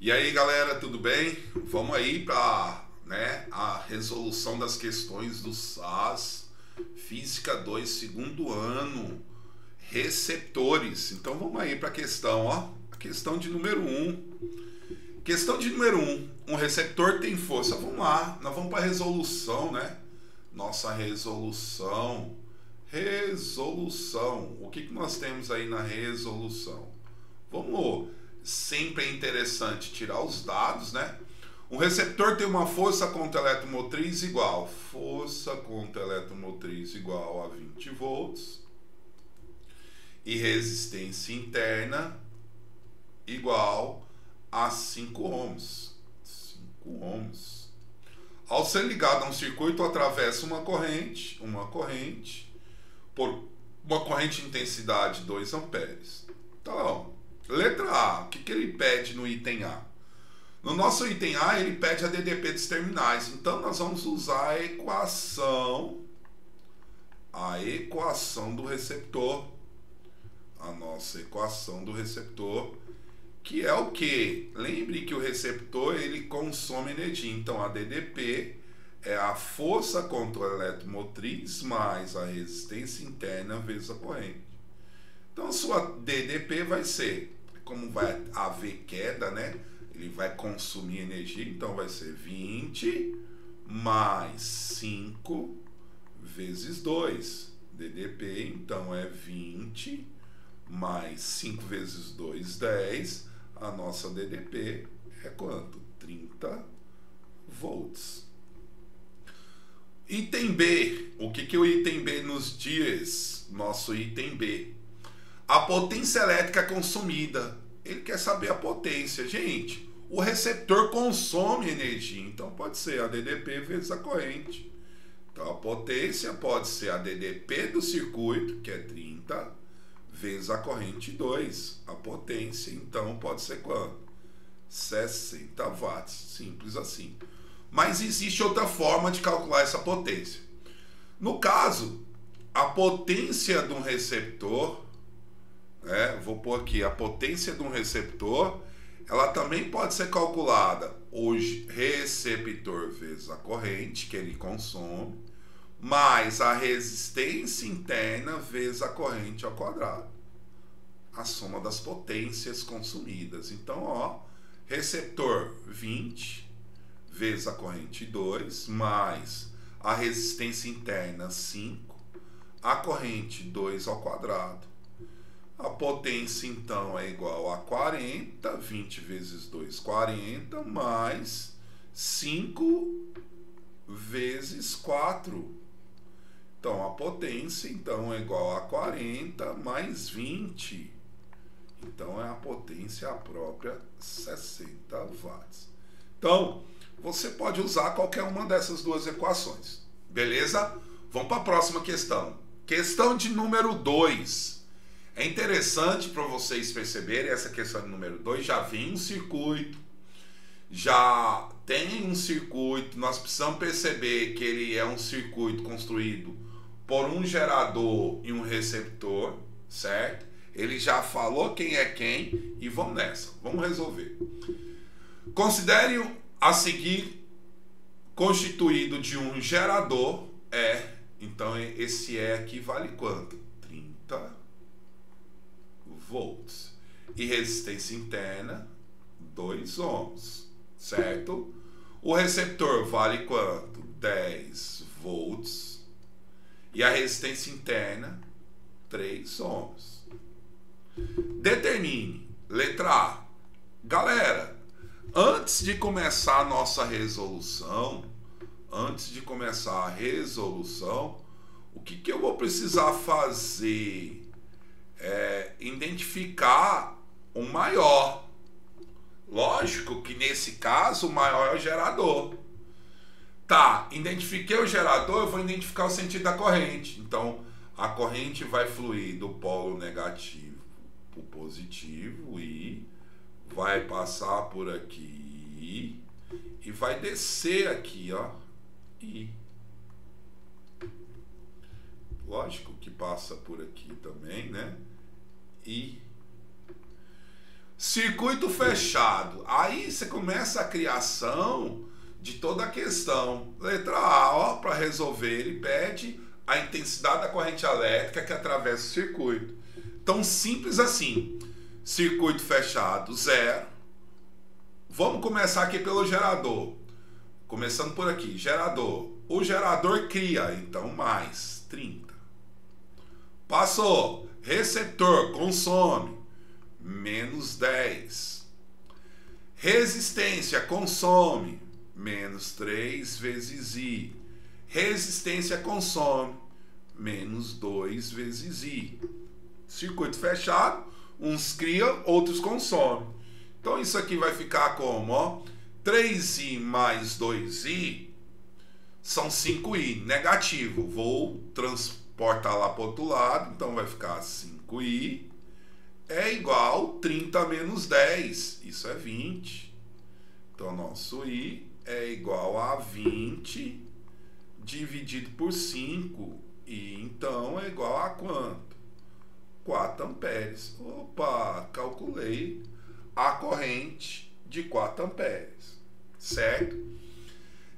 E aí, galera, tudo bem? Vamos aí para, a resolução das questões do SAS Física 2, segundo ano, receptores. Então vamos aí para a questão, a questão de número 1. Questão de número 1, um receptor tem força. Vamos lá, nós vamos para a resolução, né? Nossa resolução. Resolução. O que nós temos aí na resolução? Vamos, sempre é interessante tirar os dados, né? Um receptor tem uma força contra eletromotriz igual. Força contra eletromotriz igual a 20 volts. E resistência interna igual a 5 ohms. 5 ohms. Ao ser ligado a um circuito, atravessa uma corrente por uma corrente de intensidade 2 amperes. Então, letra A, o que ele pede no item A? No nosso item A, ele pede a DDP dos terminais. Então, nós vamos usar a equação do receptor. A nossa equação do receptor, que é o que? Lembre que o receptor, ele consome energia. Então, a DDP é a força contra a eletromotriz mais a resistência interna vezes a corrente. Então, a sua DDP vai ser, como vai haver queda, né? Ele vai consumir energia, então vai ser 20 mais 5 vezes 2. DDP, então, é 20 mais 5 vezes 2, 10. A nossa DDP é quanto? 30 volts. Item B. O que o item B nos diz? Nosso item B. A potência elétrica consumida. Ele quer saber a potência. Gente, o receptor consome energia. Então pode ser a DDP vezes a corrente. Então a potência pode ser a DDP do circuito, que é 30, vezes a corrente 2. A potência, então, pode ser quanto? 60 watts. Simples assim. Mas existe outra forma de calcular essa potência. No caso, a potência de um receptor, vou pôr aqui, a potência de um receptor, ela também pode ser calculada hoje, receptor vezes a corrente que ele consome, mais a resistência interna vezes a corrente ao quadrado. A soma das potências consumidas. Então, receptor 20 vezes a corrente 2, mais a resistência interna 5, a corrente 2 ao quadrado. A potência, então, é igual a 40, 20 vezes 2, 40, mais 5 vezes 4. Então, a potência, então, é igual a 40 mais 20. Então, a potência própria 60 watts. Então, você pode usar qualquer uma dessas duas equações. Beleza? Vamos para a próxima questão. Questão de número 2. É interessante para vocês perceberem, essa questão de número 2 já vem um circuito. Já tem um circuito. Nós precisamos perceber que ele é um circuito construído por um gerador e um receptor, certo? Ele já falou quem é quem e vamos nessa. Vamos resolver. Considere a seguir constituído de um gerador E. Então esse E aqui vale quanto? 30 volts. E resistência interna 2 ohms, certo? O receptor vale quanto? 10 volts. E a resistência interna 3 ohms. Determine, letra A. Galera, antes de começar a nossa resolução, o que eu vou precisar fazer? Identificar o maior. Lógico que nesse caso o maior é o gerador. Tá, identifiquei o gerador, eu vou identificar o sentido da corrente. Então, a corrente vai fluir do polo negativo para o positivo e vai passar por aqui e vai descer aqui, e lógico que passa por aqui também, né? E Circuito fechado. Aí você começa a criação de toda a questão. Letra A, ó, para resolver, ele pede a intensidade da corrente elétrica que atravessa o circuito. Tão simples assim. Circuito fechado, 0. Vamos começar aqui pelo gerador. Começando por aqui, gerador. O gerador cria, então, mais 30. Passou. Receptor, consome, menos 10. Resistência, consome, menos 3 vezes I. Resistência, consome, menos 2 vezes I. Circuito fechado, uns criam, outros consomem. Então isso aqui vai ficar como, ó, 3I mais 2I são 5I, negativo. Vou transportar lá para o outro lado, então vai ficar 5I é igual 30 menos 10, isso é 20. Então nosso I é igual a 20 dividido por 5, e então é igual a quanto? 4 amperes. Opa, calculei a corrente de 4 amperes, certo?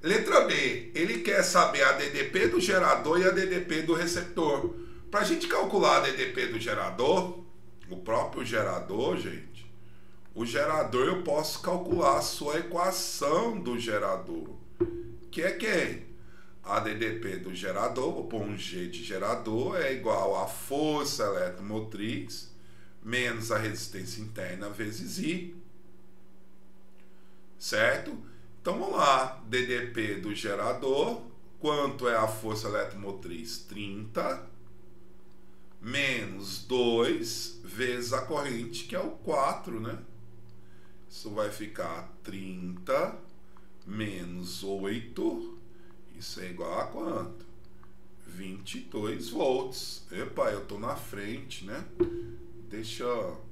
Letra B, ele quer saber a DDP do gerador e a DDP do receptor. Para a gente calcular a DDP do gerador, o próprio gerador, gente, o gerador eu posso calcular a sua equação do gerador, que é quem? A DDP do gerador, vou pôr um G de gerador, é igual a força eletromotriz menos a resistência interna vezes I, certo? Então vamos lá, DDP do gerador, quanto é a força eletromotriz? 30, menos 2 vezes a corrente, que é o 4, né? Isso vai ficar 30 menos 8, isso é igual a quanto? 22 volts. Epa, eu tô na frente, né? Deixa eu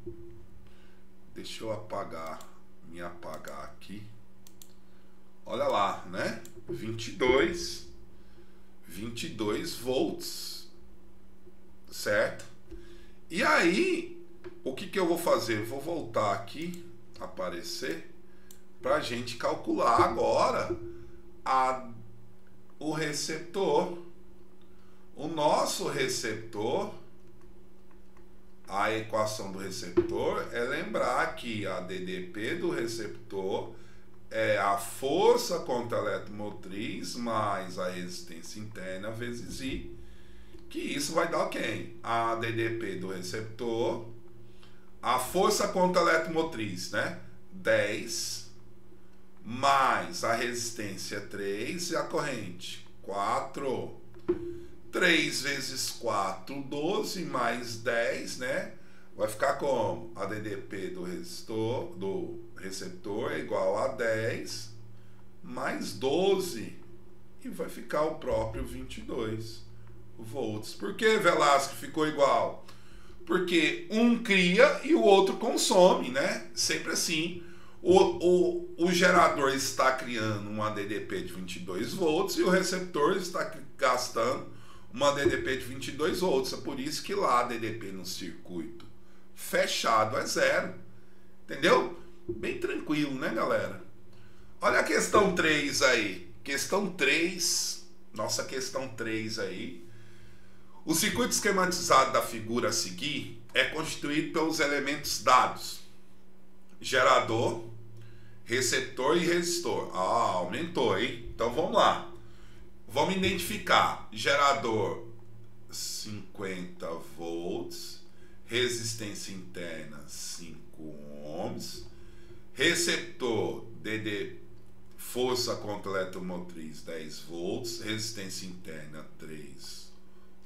me apagar aqui. Olha lá, né? 22 volts, certo? E aí, o que eu vou fazer? Eu vou voltar aqui, aparecer, para a gente calcular agora o receptor. O nosso receptor, a equação do receptor é lembrar que a DDP do receptor é a força contra a eletromotriz mais a resistência interna vezes I, que isso vai dar quem? A DDP do receptor, a força contra a eletromotriz, né? 10, mais a resistência 3 e a corrente 4. 3 vezes 4, 12, mais 10, né? Vai ficar como? A DDP do receptor é igual a 10 mais 12, e vai ficar o próprio 22 volts. Por que, Velasco, ficou igual? Porque um cria e o outro consome, né? Sempre assim. O gerador está criando uma DDP de 22 volts e o receptor está gastando uma DDP de 22 volts. É por isso que lá a DDP no circuito fechado é 0. Entendeu? Bem tranquilo, né, galera? Olha a questão 3 aí. Questão 3. Nossa questão 3 aí. O circuito esquematizado da figura a seguir é constituído pelos elementos dados: gerador, receptor e resistor. Ah, aumentou, hein? Então vamos lá. Vamos identificar: gerador 50 volts, resistência interna 5 ohms, receptor DD, força contra a eletromotriz 10 volts, resistência interna 3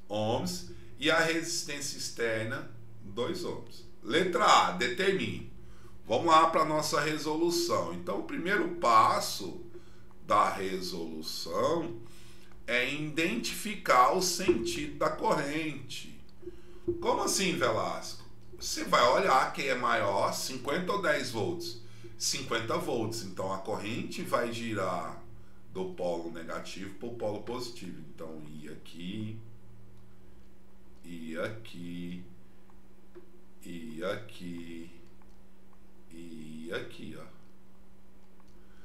ohms e a resistência externa 2 ohms. Letra A, determine. Vamos lá para a nossa resolução. Então o primeiro passo da resolução é identificar o sentido da corrente. Como assim, Velasco? Você vai olhar quem é maior, 50 ou 10 volts? 50 volts. Então a corrente vai girar do polo negativo para o polo positivo. Então I aqui, I aqui, I aqui, e aqui, ó.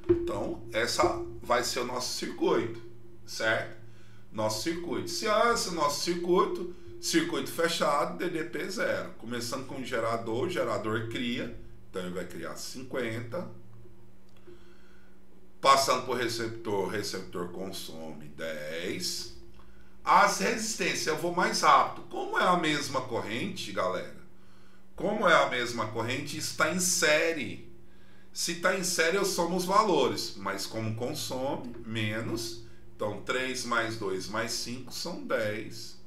Então, essa vai ser o nosso circuito, certo? Nosso circuito. Se esse é o nosso circuito fechado, DDP 0. Começando com o gerador cria, então ele vai criar 50. Passando por receptor, o receptor consome 10. As resistências, eu vou mais rápido. Como é a mesma corrente, galera? Como é a mesma corrente, está em série. Se está em série, eu somo os valores. Mas como consome, menos. Então, 3 mais 2 mais 5 são 10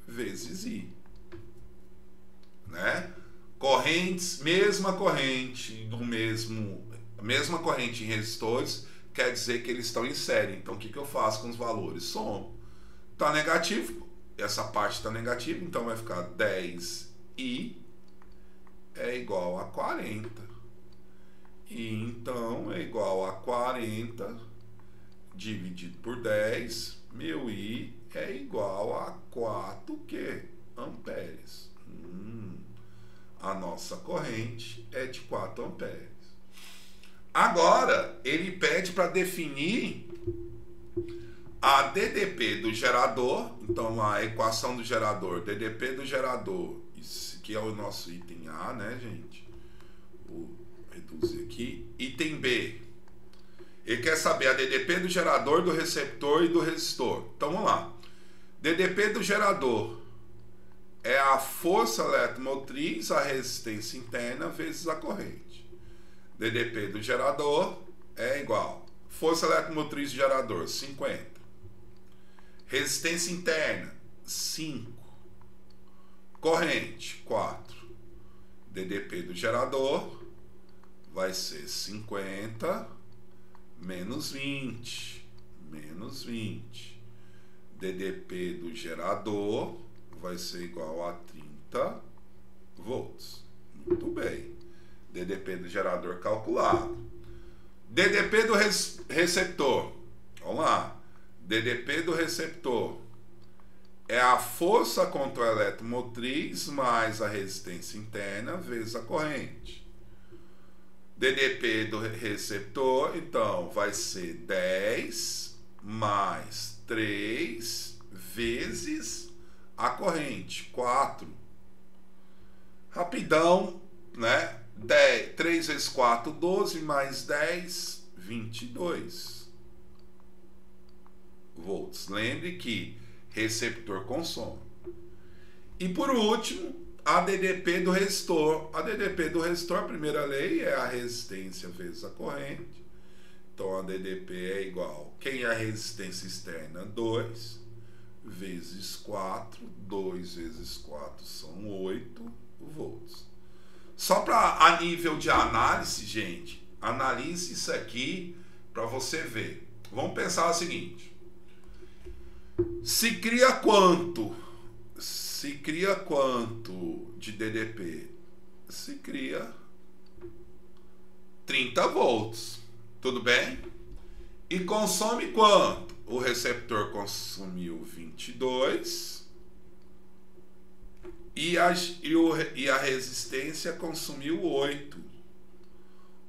vezes I. Né? Correntes, mesma corrente em resistores, quer dizer que eles estão em série. Então, o que eu faço com os valores? Somo. Está negativo, essa parte está negativa, então vai ficar 10I é igual a 40. E então é igual a 40 dividido por 10, meu I é igual a 4 amperes. A nossa corrente é de 4 amperes. Agora, ele pede para definir a DDP do gerador. Então, a equação do gerador, DDP do gerador, isso que é o nosso item A, né, gente? Vou reduzir aqui. Item B. Ele quer saber a DDP do gerador, do receptor e do resistor. Então, vamos lá. DDP do gerador é a força eletromotriz, a resistência interna, vezes a corrente. DDP do gerador é igual. Força eletromotriz do gerador, 50. Resistência interna, 5. Corrente, 4. DDP do gerador vai ser 50 menos 20. Menos 20. DDP do gerador vai ser igual a 30 volts. Muito bem. DDP do gerador calculado. DDP do receptor. Vamos lá. DDP do receptor é a força contra a eletromotriz mais a resistência interna vezes a corrente. DDP do receptor, então, vai ser 10 mais 3 vezes a corrente, 4. Rapidão, né? 3 vezes 4, 12, mais 10, 22 volts. Lembre que receptor consome. E por último, a DDP do resistor. A DDP do resistor, a primeira lei é a resistência vezes a corrente. Então a DDP é igual. Quem é a resistência externa? 2 vezes 4. 2 vezes 4 são 8 volts. Só para a nível de análise, gente, analise isso aqui para você ver. Vamos pensar o seguinte. Se cria quanto? Se cria quanto de DDP? Se cria 30 volts. Tudo bem? E consome quanto? O receptor consumiu 22 e a resistência consumiu 8.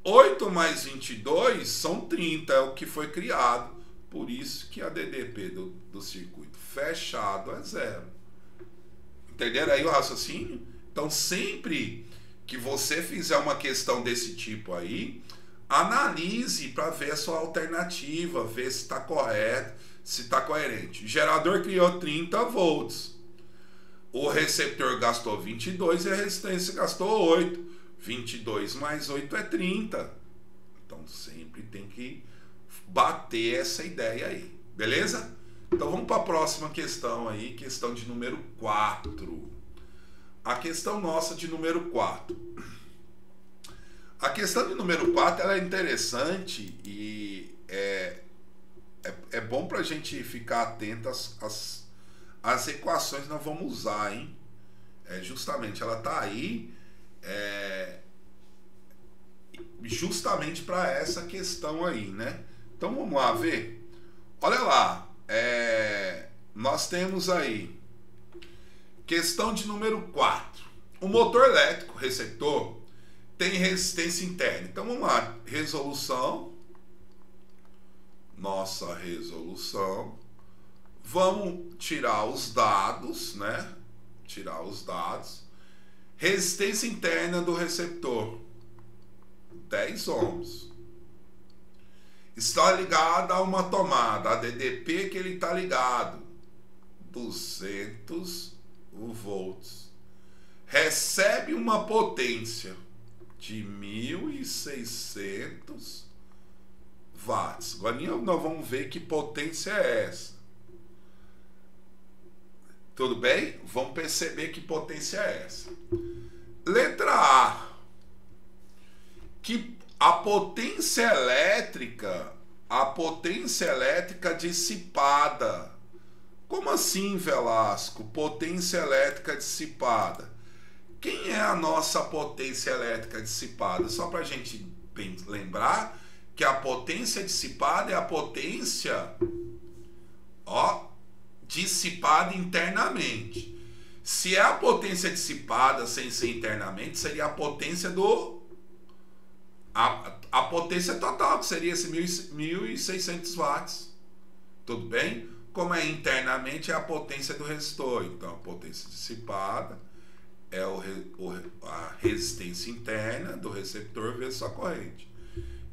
8 mais 22 são 30, é o que foi criado. Por isso que a DDP do circuito fechado é 0. Entenderam aí o raciocínio? Então, sempre que você fizer uma questão desse tipo aí, analise para ver a sua alternativa, ver se está correto, se está coerente. O gerador criou 30 volts. O receptor gastou 22 e a resistência gastou 8. 22 mais 8 é 30. Então, sempre tem que bater essa ideia aí. Beleza? Então, vamos para a próxima questão aí, questão de número 4. A questão nossa de número 4. A questão de número 4 ela é interessante e é bom para a gente ficar atento às equações que nós vamos usar, hein? Justamente, ela está aí justamente para essa questão aí, né? Então, vamos lá ver. Olha lá. Nós temos aí questão de número 4. O motor elétrico receptor tem resistência interna. Então vamos lá, resolução, nossa resolução, vamos tirar os dados, né? Tirar os dados. Resistência interna do receptor, 10 ohms. Está ligada a uma tomada, a DDP que ele está ligado, 200 volts. Recebe uma potência de 1.600 watts. Agora nós vamos ver que potência é essa. Tudo bem? Vamos perceber que potência é essa. Letra A. Que a potência elétrica dissipada. Como assim, Velasco? Potência elétrica dissipada. Quem é a nossa potência elétrica dissipada? Só para a gente lembrar que a potência dissipada é a potência, dissipada internamente. Se é a potência dissipada sem ser internamente, seria a potência a potência total, que seria esse 1.600 watts. Tudo bem? Como é internamente, é a potência do resistor. Então, a potência dissipada é a resistência interna do receptor vezes a corrente.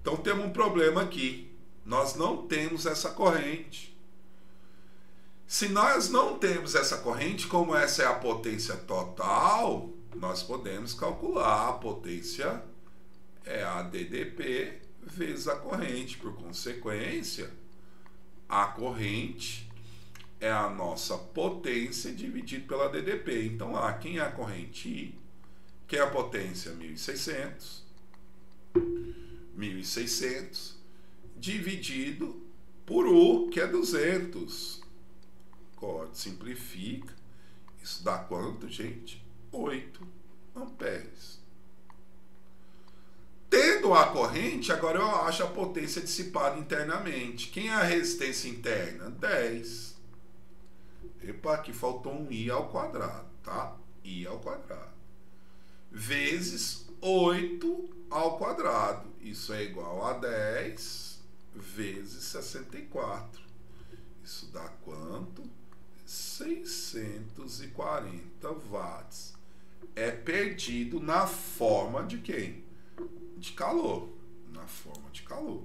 Então, temos um problema aqui. Nós não temos essa corrente. Se nós não temos essa corrente, como essa é a potência total, nós podemos calcular a potência é a DDP vezes a corrente. Por consequência, a corrente é a nossa potência dividido pela DDP. Então, quem é a corrente I? Que é a potência 1.600. 1.600 dividido por U, que é 200. Simplifica. Isso dá quanto, gente? 8 amperes. Tendo a corrente, agora eu acho a potência dissipada internamente. Quem é a resistência interna? 10. Epa, aqui faltou um I ao quadrado, tá? I ao quadrado. Vezes 8 ao quadrado. Isso é igual a 10 vezes 64. Isso dá quanto? 640 watts. É perdido na forma de quem? De calor. Na forma de calor.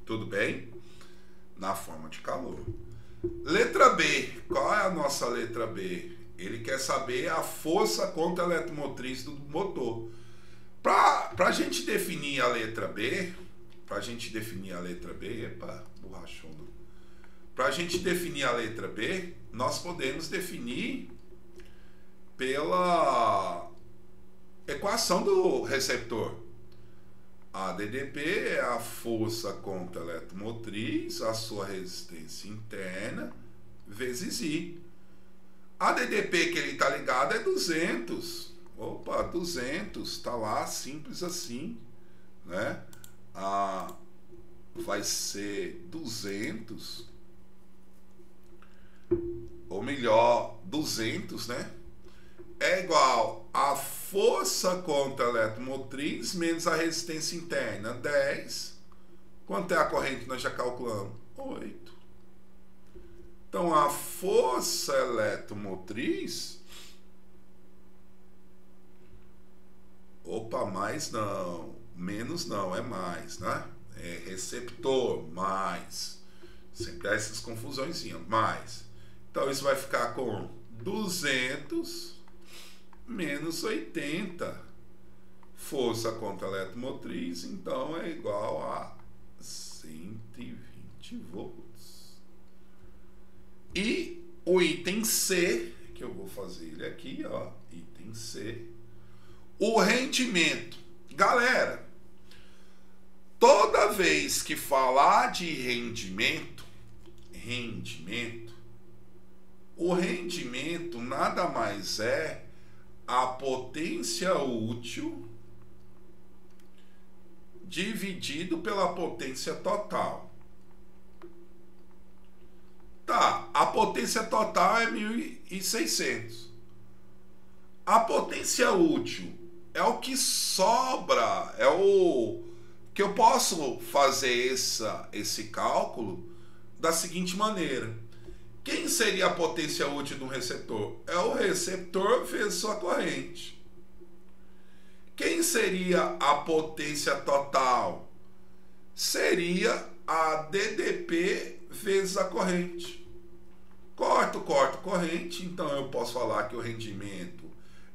Tudo bem? Na forma de calor. Letra B. Qual é a nossa letra B? Ele quer saber a força contra a eletromotriz do motor. Para a gente definir a letra B, epa, borrachona. Para a gente definir a letra B, nós podemos definir pela equação do receptor. A DDP é a força contra a eletromotriz, a sua resistência interna, vezes I. A DDP que ele está ligado é 200. Opa, 200, está lá, simples assim, né? Vai ser 200, ou melhor, 200, né? É igual a força contra a eletromotriz menos a resistência interna, 10. Quanto é a corrente que nós já calculamos? 8. Então, a força eletromotriz... Opa, mais não. Menos não, é mais, né? É receptor, mais. Sempre dá essas confusõezinhas, mais. Então, isso vai ficar com 200 menos 80. Força contra a eletromotriz, então, é igual a 120 volts. E o item C, que eu vou fazer ele aqui, ó, item C, o rendimento. Galera, toda vez que falar de rendimento, o rendimento nada mais é a potência útil dividido pela potência total. Tá, a potência total é 1.600. A potência útil é é o que sobra, é o que eu posso fazer esse cálculo da seguinte maneira. Quem seria a potência útil de um receptor? É o receptor vezes sua corrente. Quem seria a potência total? Seria a DDP vezes a corrente. Corto corrente, então eu posso falar que o rendimento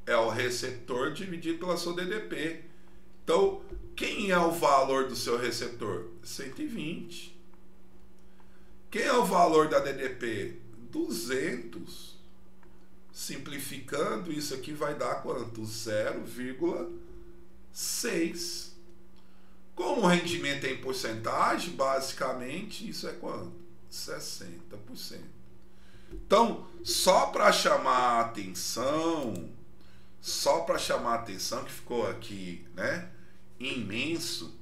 é o receptor dividido pela sua DDP. Então, quem é o valor do seu receptor? 120. Quem é o valor da DDP? 200. Simplificando, isso aqui vai dar quanto? 0,6. Como o rendimento é em porcentagem, basicamente, isso é quanto? 60%. Então, só para chamar a atenção, que ficou aqui, né, imenso,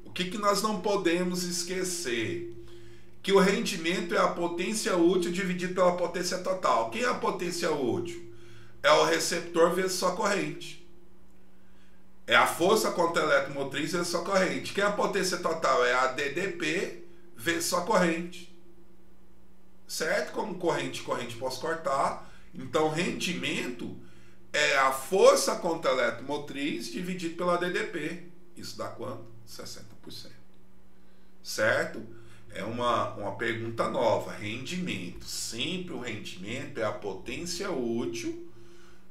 o que nós não podemos esquecer? Que o rendimento é a potência útil dividido pela potência total. Quem é a potência útil? É o receptor vezes sua corrente. É a força contra a eletromotriz vezes sua corrente. Quem é a potência total? É a DDP vezes sua corrente. Certo? Como corrente posso cortar. Então, rendimento é a força contra a eletromotriz dividido pela DDP. Isso dá quanto? 60%. Certo? É uma pergunta nova. Rendimento. Sempre o rendimento é a potência útil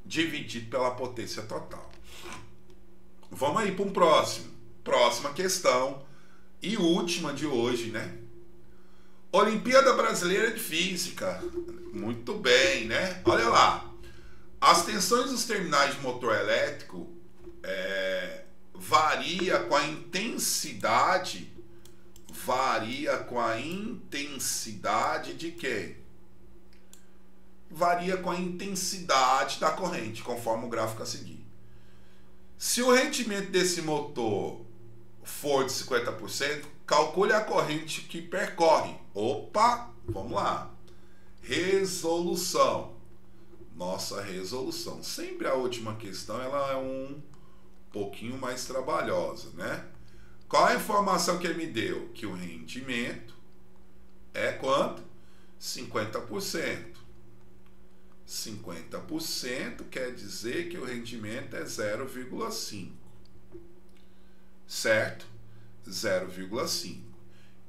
dividido pela potência total. Vamos aí para um próximo. Próxima questão e última de hoje, né? Olimpíada Brasileira de Física. Muito bem, né? Olha lá. As tensões dos terminais de motor elétrico varia com a intensidade de quê? Varia com a intensidade da corrente, conforme o gráfico a seguir. Se o rendimento desse motor for de 50%, calcule a corrente que percorre. Opa, vamos lá. Resolução. Nossa resolução. Sempre a última questão ela é um pouquinho mais trabalhosa, né? Qual a informação que ele me deu? Que o rendimento é quanto? 50%. 50% quer dizer que o rendimento é 0,5. Certo? 0,5.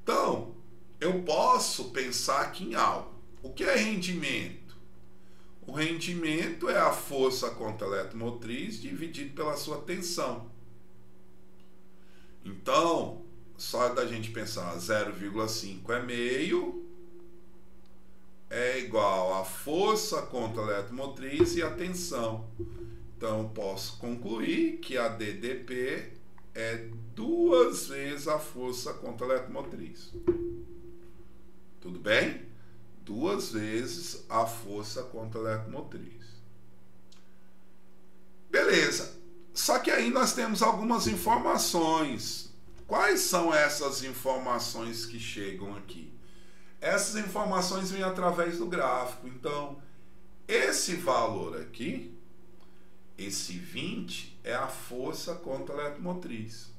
Então, eu posso pensar aqui em algo. O que é rendimento? O rendimento é a força contra a eletromotriz dividido pela sua tensão. Então, só da gente pensar 0,5 é meio, é igual a força contra a eletromotriz e a tensão. Então, posso concluir que a DDP é 2 vezes a força contra a eletromotriz. Tudo bem? 2 vezes a força contra a eletromotriz. Beleza. Só que aí nós temos algumas informações. Quais são essas informações que chegam aqui? Essas informações vêm através do gráfico. Então, esse valor aqui, esse 20, é a força contra a eletromotriz.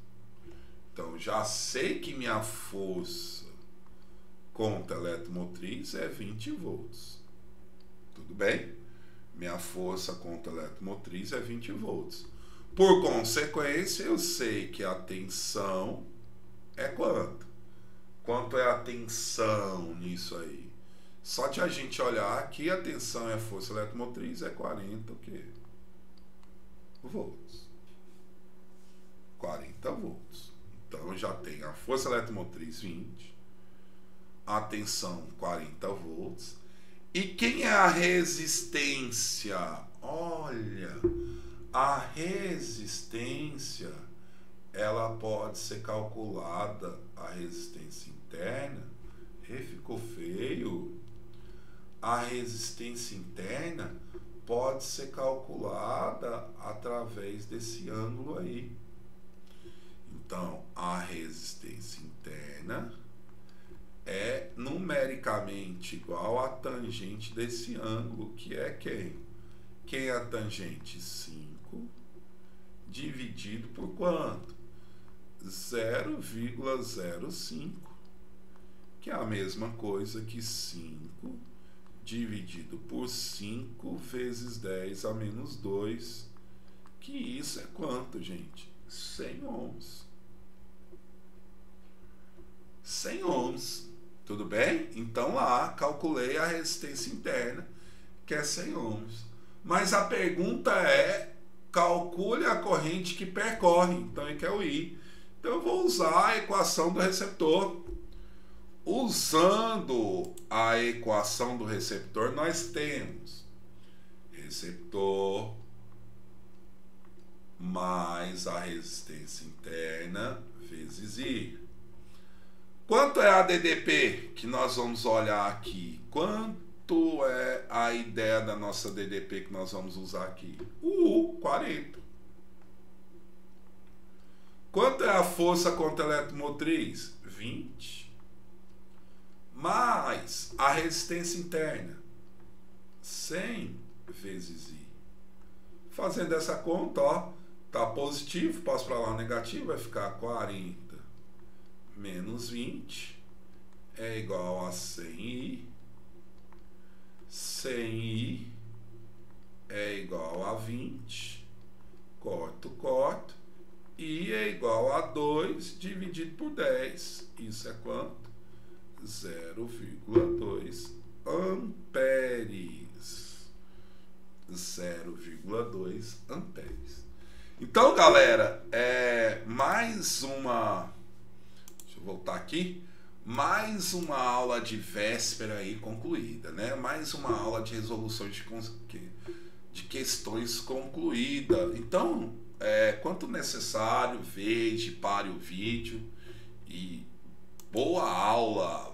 Então, já sei que minha força contra a eletromotriz é 20 volts. Tudo bem? Minha força contra a eletromotriz é 20 volts. Por consequência, eu sei que a tensão é quanto? Quanto é a tensão nisso aí? Só de a gente olhar aqui, a tensão e a força eletromotriz é 40 o quê? Volts. 40 volts. Então, eu já tenho a força eletromotriz 20, a tensão 40 volts. E quem é a resistência? Olha, a resistência, ela pode ser calculada, a resistência interna, ficou feio. A resistência interna pode ser calculada através desse ângulo aí. Então, a resistência interna é numericamente igual à tangente desse ângulo, que é quem? Quem é a tangente? 5 dividido por quanto? 0,05, que é a mesma coisa que 5 dividido por 5 vezes 10 a menos 2, que isso é quanto, gente? 100 ohms. 100 ohms, tudo bem? Então lá, calculei a resistência interna, que é 100 ohms. Mas a pergunta é, calcule a corrente que percorre, então ele quer o I. Então eu vou usar a equação do receptor. Usando a equação do receptor, nós temos receptor mais a resistência interna vezes I. Quanto é a DDP que nós vamos olhar aqui? Quanto é a ideia da nossa DDP que nós vamos usar aqui? U, 40. Quanto é a força contra eletromotriz? 20. Mais a resistência interna, 100 vezes I. Fazendo essa conta, ó, tá positivo, passo para lá negativo, vai ficar 40 menos 20 é igual a 100I. 100I é igual a 20. Corto. I é igual a 2 dividido por 10. Isso é quanto? 0,2 amperes. 0,2 amperes. Então, galera, mais uma... Deixa eu voltar aqui. Mais uma aula de véspera aí concluída, né? Mais uma aula de resolução de questões concluída. Então, quanto necessário, veja, pare o vídeo e boa aula.